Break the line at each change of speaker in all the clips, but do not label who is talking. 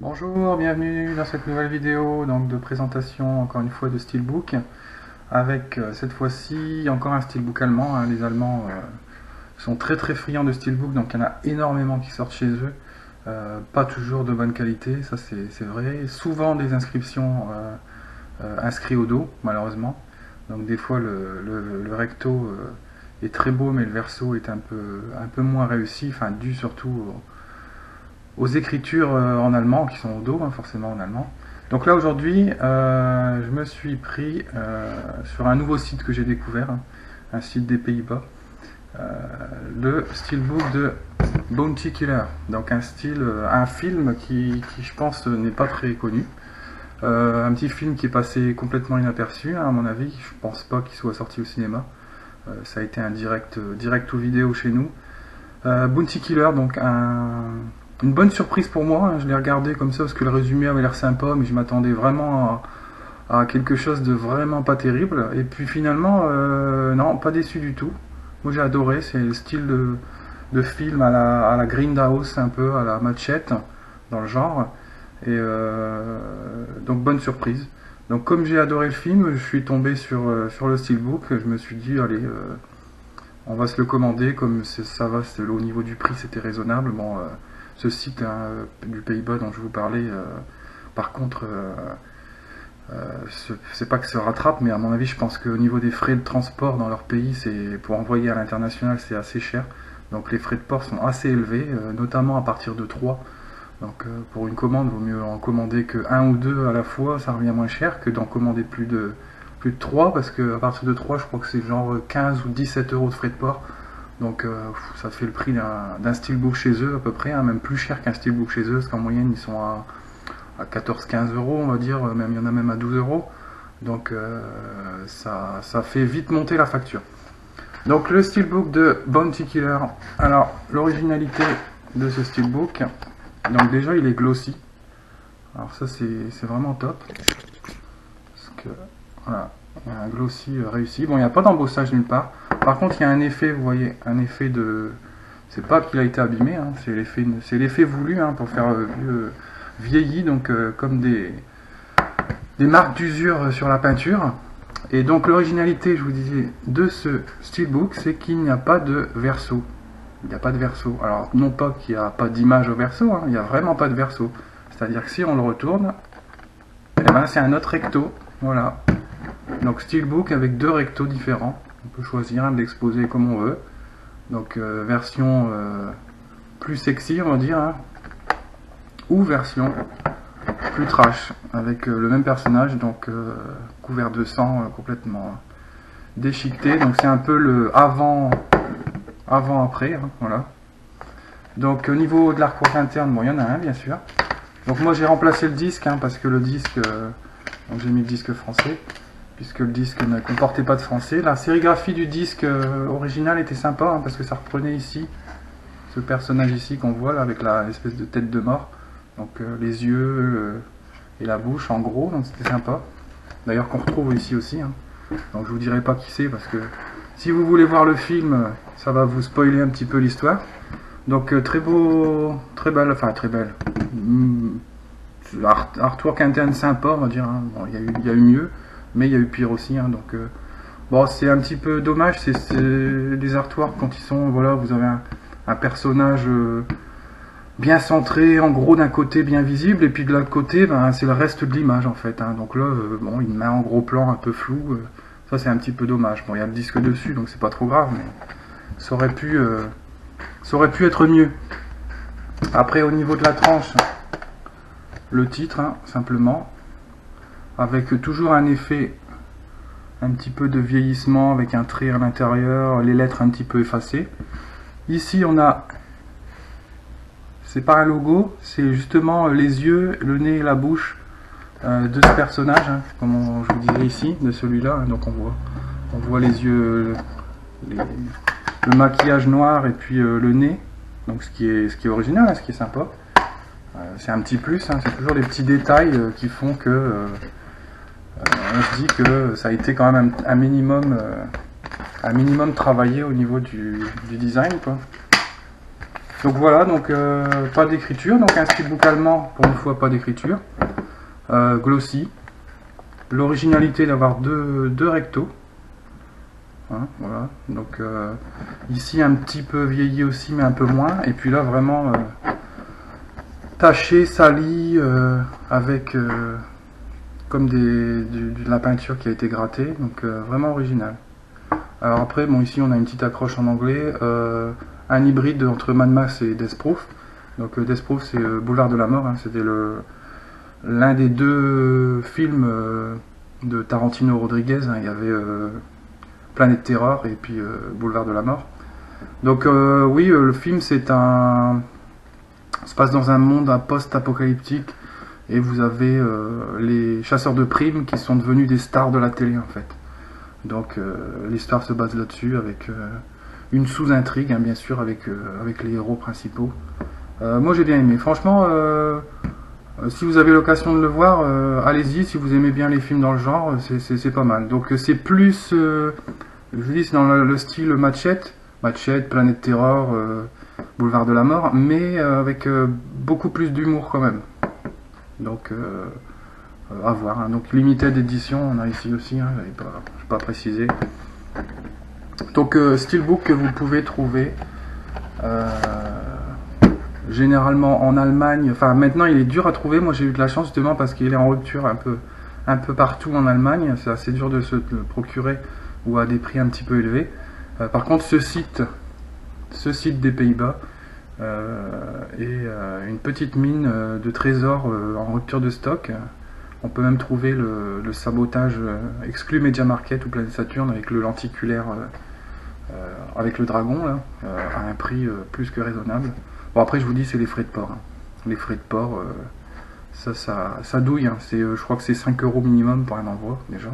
Bonjour, bienvenue dans cette nouvelle vidéo donc de présentation encore une fois de Steelbook avec cette fois-ci encore un Steelbook allemand. Les Allemands sont très friands de Steelbook, donc il y en a énormément qui sortent chez eux, pas toujours de bonne qualité, ça c'est vrai, souvent des inscriptions inscrits au dos malheureusement, donc des fois le recto est très beau mais le verso est un peu moins réussi, enfin dû surtout aux écritures en allemand qui sont au dos, forcément en allemand. Donc là aujourd'hui, je me suis pris sur un nouveau site que j'ai découvert, un site des Pays-Bas, le Steelbook de Bounty Killer. Donc un film qui je pense n'est pas très connu. Un petit film qui est passé complètement inaperçu, à mon avis. Je pense pas qu'il soit sorti au cinéma. Ça a été un direct ou vidéo chez nous. Bounty Killer, donc une bonne surprise pour moi, je l'ai regardé comme ça parce que le résumé avait l'air sympa, mais je m'attendais vraiment à quelque chose de vraiment pas terrible. Et puis finalement, non, pas déçu du tout. Moi j'ai adoré, c'est le style de film à la Grindhouse, un peu à la Machette, dans le genre. Et donc bonne surprise. Donc comme j'ai adoré le film, je suis tombé sur le Steelbook, je me suis dit, allez, on va se le commander, comme ça va, au niveau du prix c'était raisonnable. Bon, ce site du Pays-Bas dont je vous parlais, par contre, c'est pas que ça rattrape, mais à mon avis, je pense qu'au niveau des frais de transport dans leur pays, c'est pour envoyer à l'international, c'est assez cher. Donc les frais de port sont assez élevés, notamment à partir de 3. Donc pour une commande, il vaut mieux en commander que 1 ou 2 à la fois, ça revient moins cher que d'en commander plus de 3, parce qu'à partir de 3, je crois que c'est genre 15 ou 17 euros de frais de port. Donc ça fait le prix d'un Steelbook chez eux à peu près, même plus cher qu'un Steelbook chez eux, parce qu'en moyenne ils sont à 14-15 euros on va dire, même il y en a même à 12 euros. Donc ça fait vite monter la facture. Donc le Steelbook de Bounty Killer. Alors l'originalité de ce Steelbook, donc déjà il est glossy. Alors ça c'est vraiment top. Parce que voilà, il y a un glossy réussi. Bon, il n'y a pas d'embossage nulle part. Par contre, il y a un effet, vous voyez, un effet de... C'est pas qu'il a été abîmé, c'est l'effet voulu pour faire vieilli, donc comme des marques d'usure sur la peinture. Et donc l'originalité, je vous disais, de ce Steelbook, c'est qu'il n'y a pas de verso. Il n'y a pas de verso. Alors, non pas qu'il n'y a pas d'image au verso, il n'y a vraiment pas de verso. C'est-à-dire que si on le retourne, eh ben, c'est un autre recto. Voilà. Donc Steelbook avec 2 rectos différents. On peut choisir de l'exposer comme on veut. Donc version plus sexy on va dire, ou version plus trash avec le même personnage, donc couvert de sang, complètement déchiqueté. Donc c'est un peu le avant après, voilà. Donc au niveau de l'artwork interne, bon il y en a un bien sûr. Donc moi j'ai remplacé le disque parce que le disque, donc j'ai mis le disque français, puisque le disque ne comportait pas de français. La sérigraphie du disque original était sympa, parce que ça reprenait ici, ce personnage ici qu'on voit là, avec l'espèce de tête de mort. Donc les yeux et la bouche en gros, donc c'était sympa. D'ailleurs qu'on retrouve ici aussi. Donc je vous dirai pas qui c'est, parce que si vous voulez voir le film, ça va vous spoiler un petit peu l'histoire. Donc très beau, très belle, enfin très belle. Artwork interne sympa, on va dire. Bon, il y a eu mieux. Mais il y a eu pire aussi, donc bon, c'est un petit peu dommage, c'est les artworks quand ils sont, voilà, vous avez un personnage bien centré, en gros d'un côté bien visible, et puis de l'autre côté, c'est le reste de l'image en fait, donc là, bon, il met en gros plan un peu flou, ça c'est un petit peu dommage. Bon, il y a le disque dessus, donc c'est pas trop grave, mais ça aurait pu être mieux. Après, au niveau de la tranche, le titre, simplement, avec toujours un effet un petit peu de vieillissement avec un trait à l'intérieur, les lettres un petit peu effacées. Ici on a, c'est pas un logo, c'est justement les yeux, le nez et la bouche de ce personnage, comme je vous disais ici, de celui-là. Donc on voit les yeux, le maquillage noir et puis le nez, donc ce qui est original, ce qui est sympa. C'est un petit plus, c'est toujours des petits détails qui font que on se dit que ça a été quand même un minimum travaillé au niveau du design, quoi. Donc voilà, donc pas d'écriture, donc un steelbook allemand, pour une fois pas d'écriture. Glossy. L'originalité d'avoir deux rectos. Hein, voilà, donc ici un petit peu vieilli aussi, mais un peu moins. Et puis là, vraiment taché, sali, avec comme de la peinture qui a été grattée. Donc vraiment original. Alors après, bon, ici on a une petite accroche en anglais. Un hybride entre Mad Max et Death Proof. Donc Death Proof, c'est Boulevard de la Mort. Hein, c'était l'un des deux films de Tarantino Rodriguez. Hein, il y avait Planète Terreur et puis Boulevard de la Mort. Donc oui, le film se passe dans un monde post-apocalyptique et vous avez les chasseurs de primes qui sont devenus des stars de la télé en fait. Donc l'histoire se base là-dessus avec une sous-intrigue, hein, bien sûr, avec les héros principaux. Moi j'ai bien aimé. Franchement, si vous avez l'occasion de le voir, allez-y. Si vous aimez bien les films dans le genre, c'est pas mal. Donc c'est plus, je vous dis, c'est dans le style Machette, Planète Terreur, Boulevard de la Mort, mais avec beaucoup plus d'humour quand même. Donc à voir. Hein. Donc limited édition, on a ici aussi, hein, je n'ai pas précisé. Donc steelbook que vous pouvez trouver généralement en Allemagne. Enfin maintenant il est dur à trouver. Moi j'ai eu de la chance justement parce qu'il est en rupture un peu partout en Allemagne. C'est assez dur de se le procurer ou à des prix un petit peu élevés. Par contre ce site des Pays-Bas est une petite mine de trésors en rupture de stock. On peut même trouver le sabotage exclu Media Market ou Planète Saturne avec le lenticulaire avec le dragon là, à un prix plus que raisonnable. Bon après je vous dis c'est les frais de port. Hein. Les frais de port ça douille. Hein. Je crois que c'est 5 € minimum pour un envoi déjà.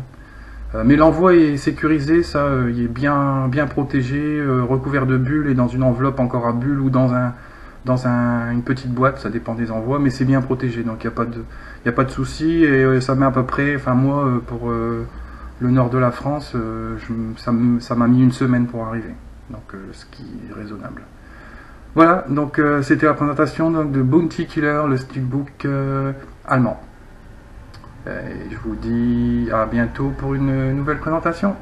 Mais l'envoi est sécurisé, ça il est bien protégé, recouvert de bulles et dans une enveloppe encore à bulles ou dans une petite boîte, ça dépend des envois, mais c'est bien protégé, donc il n'y a pas de souci. Et ça met à peu près, enfin moi pour le nord de la France, ça m'a mis une semaine pour arriver, donc ce qui est raisonnable. Voilà, donc c'était la présentation donc, de Bounty Killer, le steelbook allemand. Et je vous dis à bientôt pour une nouvelle présentation.